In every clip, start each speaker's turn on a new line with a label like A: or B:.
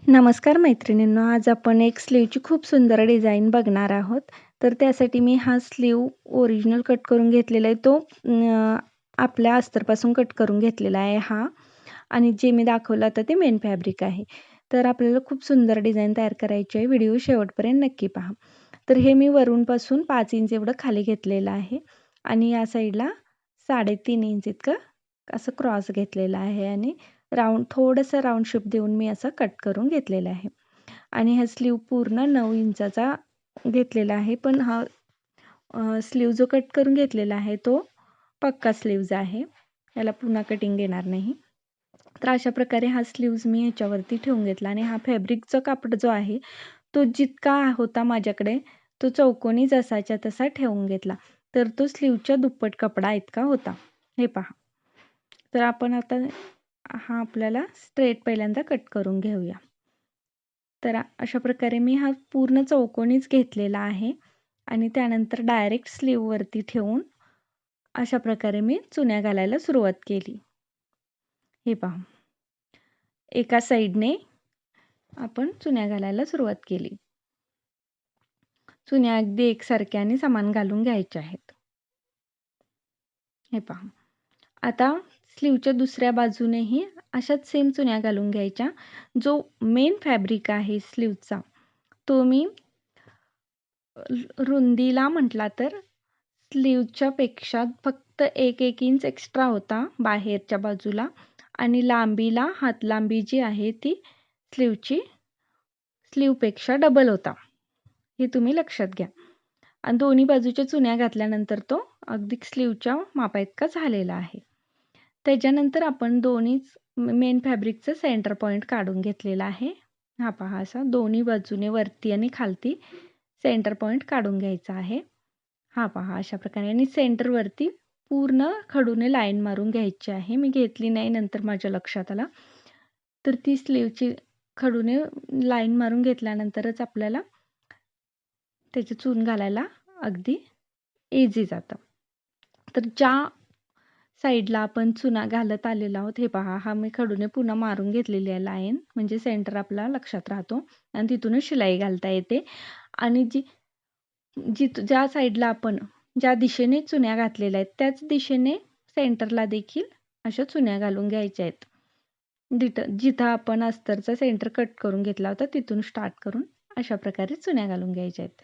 A: नमस्कार मैत्रिणींनो, आज आपण एक स्लीवची खूप सुंदर डिझाइन बघणार आहोत. तर त्यासाठी मी हा स्लीव ओरिजिनल कट करून घेतलेला आहे. तो आपल्या अस्तरपासून कट करून घेतलेला आहे हा. आणि जे मी दाखवलं आता ते मेन फॅब्रिक आहे. तर आपल्याला खूप सुंदर डिझाइन तयार करायची आहे. व्हिडिओ शेवटपर्यंत नक्की पहा. तर हे मी वरूनपासून 5 इंच एवढं खाली घेतलेलं आहे आणि या साईडला 3.5 इंच इतकं असं क्रॉस घेतलेला आहे आणि थोडंसं राउंड शेप देऊन मी असं कट करून घेतलेलं आहे. आणि हा स्लीव पूर्ण 9 इंचाचा घेतलेला आहे. पण हा स्लीव जो कट करून घेतलेला आहे तो पक्का स्लीव्ज आहे. याला पुन्हा कटिंग येणार नाही. तर अशा प्रकारे हा स्लीव्ज मी ह्याच्यावरती ठेवून घेतला आणि हा फॅब्रिकचा कापड जो आहे तो जितका होता माझ्याकडे तो चौकोनी जसाच्या तसा ठेवून घेतला. तर तो स्लीवच्या दुप्पट कपडा इतका होता. हे पहा. तर आपण आता हा आपल्याला स्ट्रेट पहिल्यांदा कट करून घेऊया. तर अशा प्रकारे मी हा पूर्ण चौकोनीच घेतलेला आहे आणि त्यानंतर डायरेक्ट स्लीववरती ठेवून अशा प्रकारे मी चुन्या घालायला सुरुवात केली. हे पहा. एका साईडने आपण चुन्या घालायला सुरुवात केली. चुन्या अगदी एकसारख्या आणि समान घालून घ्यायच्या आहेत. हे पहा. आता स्लीवच्या दुसऱ्या बाजूनेही अशाच सेम चुन्या घालून घ्यायच्या. जो मेन फॅब्रिक आहे स्लीवचा तो मी रुंदीला म्हटला तर स्लीवच्या पेक्षा फक्त 1 इंच एक्स्ट्रा होता बाहेरच्या बाजूला आणि लांबीला हात लांबी जी आहे ती स्लीवपेक्षा डबल होता. हे तुम्ही लक्षात घ्या. आणि दोन्ही बाजूच्या चुन्या घातल्यानंतर तो अगदी स्लीवच्या मापाइतका झालेला आहे. त्याच्यानंतर आपण मेन फॅब्रिकचं सेंटर पॉईंट काढून घेतलेला आहे. हा पहा असा दोन्ही बाजूने वरती आणि खालती सेंटर पॉईंट काढून घ्यायचा आहे. हा पहा अशा प्रकारे आणि सेंटरवरती पूर्ण खडूने लाईन मारून घ्यायची आहे. मी घेतली नाही, नंतर माझ्या लक्षात आला. तर ती स्लीवची खडूने लाईन मारून घेतल्यानंतरच आपल्याला त्याची चून घालायला अगदी इझी जातं. तर ज्या साईडला आपण चुना घालत आलेलो आहोत हे पहा, हा मी खडूने पुन्हा मारून घेतलेली आहे लाईन, म्हणजे सेंटर आपला लक्षात राहतो आणि तिथूनच शिलाई घालता येते. आणि ज्या साईडला आपण ज्या दिशेने चुन्या घातलेल्या आहेत त्याच दिशेने सेंटरला देखील अशा चुन्या घालून घ्यायच्या आहेत. जिथं आपण अस्तरचा सेंटर कट करून घेतला होता तिथून स्टार्ट करून अशा प्रकारे चुन्या घालून घ्यायच्या आहेत.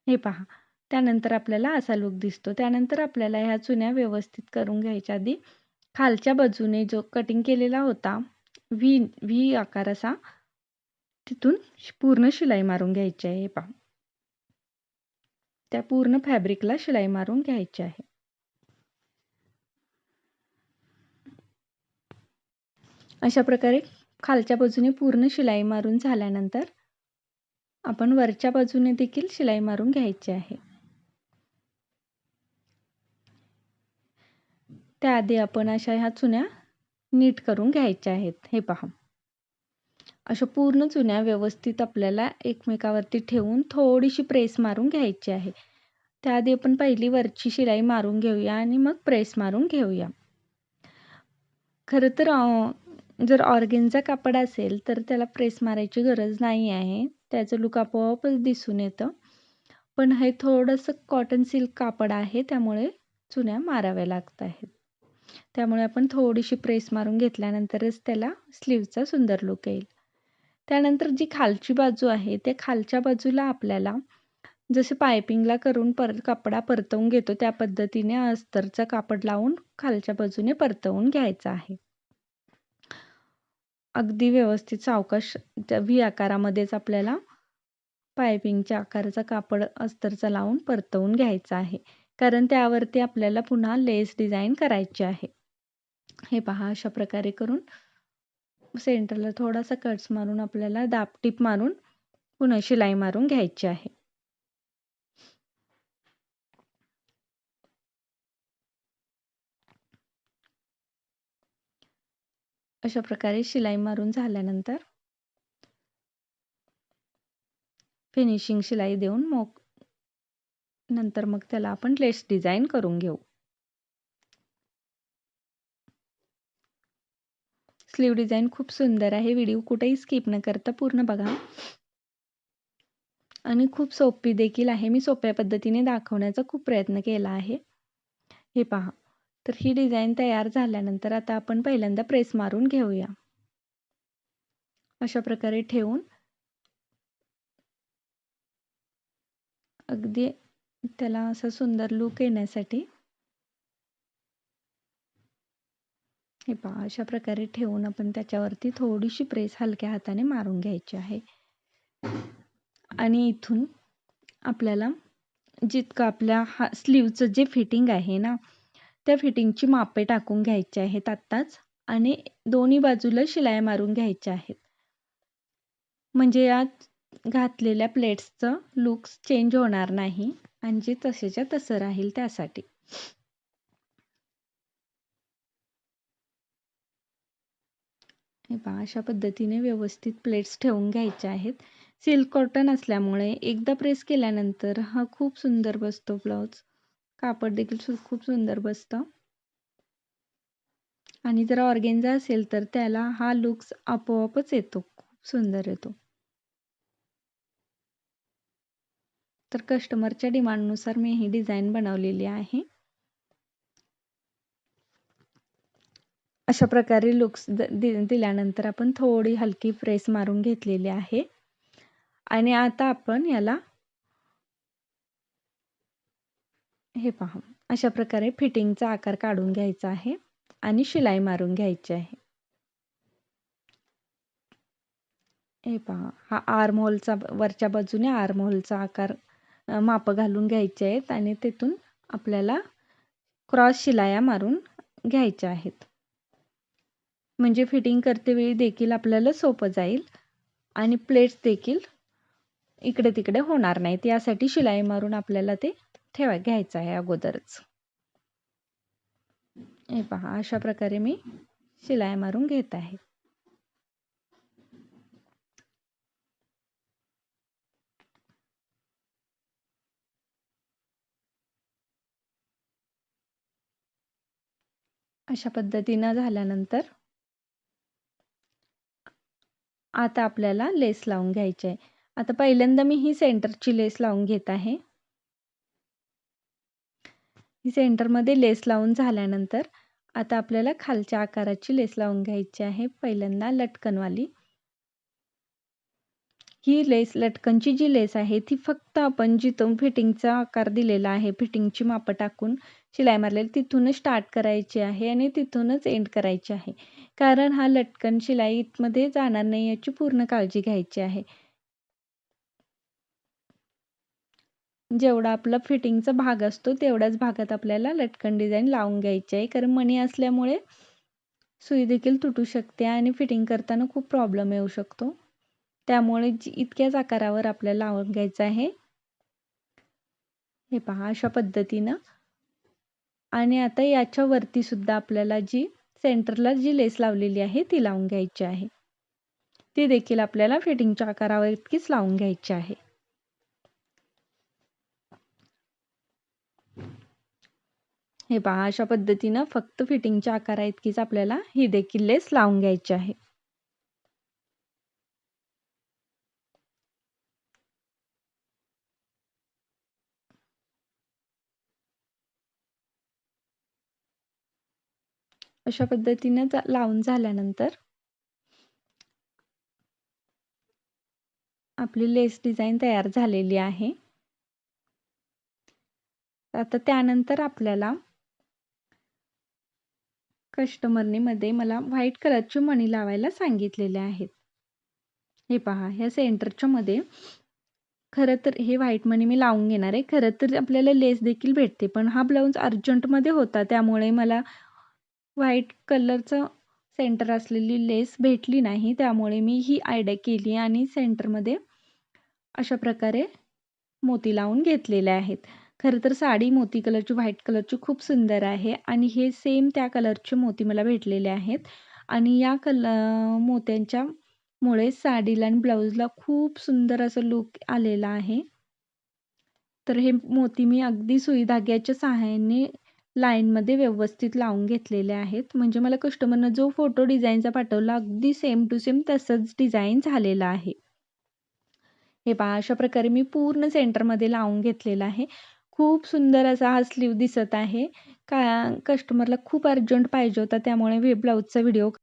A: हे पहा. त्यानंतर आपल्याला असा लूक दिसतो. त्यानंतर आपल्याला ह्या चुन्या व्यवस्थित करून घ्यायच्या आधी खालच्या बाजूने जो कटिंग केलेला होता व्ही आकार असा, तिथून पूर्ण शिलाई मारून घ्यायची आहे. हे पहा. त्या पूर्ण फॅब्रिकला शिलाई मारून घ्यायची आहे. अशा प्रकारे खालच्या बाजूने पूर्ण शिलाई मारून झाल्यानंतर आपण वरच्या बाजूने देखील शिलाई मारून घ्यायची आहे. त्याआधी आपण अशा ह्या चुन्या नीट करून घ्यायच्या आहेत. हे पहा. अशा पूर्ण चुन्या व्यवस्थित आपल्याला एकमेकावरती ठेवून थोडीशी प्रेस मारून घ्यायची आहे. त्याआधी आपण पहिली वरची शिलाई मारून घेऊया आणि मग प्रेस मारून घेऊया. खरं तर जर ऑर्गेन्झा कापड असेल तर त्याला प्रेस मारायची गरज नाही आहे. त्याचं लूक आपोआपच दिसून येतं. पण हे थोडंसं कॉटन सिल्क कापड आहे, त्यामुळे चुन्या माराव्या लागत आहेत. त्यामुळे आपण थोडीशी प्रेस मारून घेतल्यानंतरच त्याला स्लीवचा सुंदर लूक येईल. त्यानंतर जी खालची बाजू आहे त्या खालच्या बाजूला आपल्याला जसे पायपिंगला करून कपडा परतवून घेतो त्या पद्धतीने अस्तरचं कापड लावून खालच्या बाजूने परतवून घ्यायचं आहे. अगदी व्यवस्थित सावकाश व्ही आकारामध्येच आपल्याला पायपिंगच्या आकाराचा कापड अस्तरचा लावून परतवून घ्यायचा आहे, कारण त्यावरती आपल्याला पुन्हा लेस डिझाईन करायची आहे. हे पहा. अशा प्रकारे करून सेंटरला थोडासा कट्स मारून आपल्याला दाबटीप मारून पुन्हा शिलाई मारून घ्यायची आहे. अशा प्रकारे शिलाई मारून झाल्यानंतर फिनिशिंग शिलाई देऊन नंतर मग त्याला आपण लेस डिझाईन करून घेऊ. स्लीव डिझाईन खूप सुंदर आहे. व्हिडिओ कुठेही स्किप न करता पूर्ण बघा. आणि खूप सोपी देखील आहे. मी सोप्या पद्धतीने दाखवण्याचा खूप प्रयत्न केला आहे. हे पहा. तर ही डिझाईन तयार झाल्यानंतर आता आपण पहिल्यांदा प्रेस मारून घेऊया. अशा प्रकारे ठेवून अगदी त्याला असा सुंदर लूक येण्यासाठी हे पहा, अशा प्रकारे ठेवून आपण त्याच्यावरती थोडीशी प्रेस हलक्या हाताने मारून घ्यायची आहे. आणि इथून आपल्याला जितकं आपल्या स्लीवचं जे फिटिंग आहे ना, त्या फिटिंगची मापे टाकून घ्यायची आहेत आत्ताच आणि दोन्ही बाजूला शिलाई मारून घ्यायच्या आहेत. म्हणजे यात घातलेल्या प्लेट्सचं लुक्स चेंज होणार नाही आणि जे तसेच्या तसं राहील त्यासाठी. हे पहा, अशा पद्धतीने व्यवस्थित प्लेट्स ठेवून घ्यायच्या आहेत. सिल्क कॉटन असल्यामुळे एकदा प्रेस केल्यानंतर हा खूप सुंदर बसतो ब्लाऊज. कापड देखील खूप सुंदर बसतं. आणि जर ऑर्गेन्झा असेल तर त्याला हा लुक्स आपोआपच येतो, खूप सुंदर येतो. तर कस्टमरच्या डिमांडनुसार मी ही डिझाईन बनवलेली आहे. अशा प्रकारे लुक्स दिल्यानंतर आपण थोडी हलकी प्रेस मारून घेतलेली आहे. आणि आता आपण याला हे पहा, अशा प्रकारे फिटिंगचा आकार काढून घ्यायचा आहे आणि शिलाई मारून घ्यायची आहे. हे पहा, हा आर्म होलचा वरच्या बाजूने आर्म होलचा आकार माप घालून घ्यायचे आहेत आणि तिथून आपल्याला क्रॉस शिलाया मारून घ्यायच्या आहेत. म्हणजे फिटिंग करते वेळी देखील आपल्याला सोपं जाईल आणि प्लेट्स देखील इकडे तिकडे होणार नाहीत. यासाठी शिलाई मारून आपल्याला ते घ्यायचं आहे अगोदरच. हे पहा, अशा प्रकारे मी शिलाई मारून घेत आहे. अशा पद्धतीनं झाल्यानंतर आता आपल्याला लेस लावून घ्यायची आहे. आता पहिल्यांदा मी ही सेंटरची लेस लावून घेत आहे. ही सेंटरमध्ये लेस लावून झाल्यानंतर आता आपल्याला खालच्या आकाराची लेस लावून घ्यायची आहे. पहिल्यांदा लटकनवाली. ही लेस लटकनची जी लेस आहे ती फक्त आपण जिथून फिटिंगचा आकार दिलेला आहे, फिटिंगची मापं टाकून शिलाई मारलेली तिथूनच स्टार्ट करायची आहे आणि तिथूनच एंड करायची आहे. कारण हा लटकन शिलाईमध्ये जाणार नाही याची पूर्ण काळजी घ्यायची आहे. जेवढा आपला फिटिंगचा भाग असतो तेवढ्याच भागात आपल्याला लटकन डिझाईन लावून घ्यायची आहे. कारण मणी असल्यामुळे सुई देखील तुटू शकते आणि फिटिंग करताना खूप प्रॉब्लेम येऊ शकतो. त्यामुळे इतक्याच आकारावर आपल्याला लावून घ्यायचं आहे. हे पहा, अशा पद्धतीनं. आणि आता याच्यावरती सुद्धा आपल्याला जी सेंटरला जी लेस लावलेली आहे ती लावून घ्यायची आहे. ती देखील आपल्याला फिटिंगच्या आकारावर इतकीच लावून घ्यायची आहे. हे पहा, अशा पद्धतीनं फक्त फिटिंगच्या आकारा इतकीच आपल्याला ही देखील लेस लावून घ्यायची आहे. अशा पद्धतीने लावून झाल्यानंतर आपली लेस डिझाईन तयार झालेली आहे. आता त्यानंतर आपल्याला कस्टमरने मध्ये मला व्हाईट कलरची मणी लावायला सांगितलेले आहेत. हे पहा, ह्या सेंटरच्या मध्ये खरं तर हे व्हाईट मणी मी लावून घेणार आहे. खरं तर आपल्याला लेस देखील भेटते, पण हा ब्लाऊज अर्जंटमध्ये होता त्यामुळे मला व्हाईट कलरचं सेंटर असलेली लेस भेटली नाही. त्यामुळे मी ही आयडिया केली आणि सेंटरमध्ये अशा प्रकारे मोती लावून घेतलेले आहेत. खरं तर साडी मोती कलरची व्हाईट कलरची खूप सुंदर आहे आणि हे सेम त्या कलरचे मोती मला भेटलेले आहेत आणि या मोत्यांच्या मुळे साडीला आणि ब्लाऊजला खूप सुंदर असं लूक आलेला आहे. तर हे मोती मी अगदी सुई धाग्याच्या सहाय्याने लाईनमध्ये व्यवस्थित लावून घेतलेले आहेत. म्हणजे मला कस्टमरनं जो फोटो डिझाईनचा पाठवला अगदी सेम टू सेम तसंच डिझाईन झालेलं आहे. हे पहा अशा प्रकारे मी पूर्ण सेंटरमध्ये लावून घेतलेला आहे. खूप सुंदर असा हा स्लीव दिसत आहे. कस्टमरला खूप अर्जंट पाहिजे होता त्यामुळे ब्लाऊजचा व्हिडिओ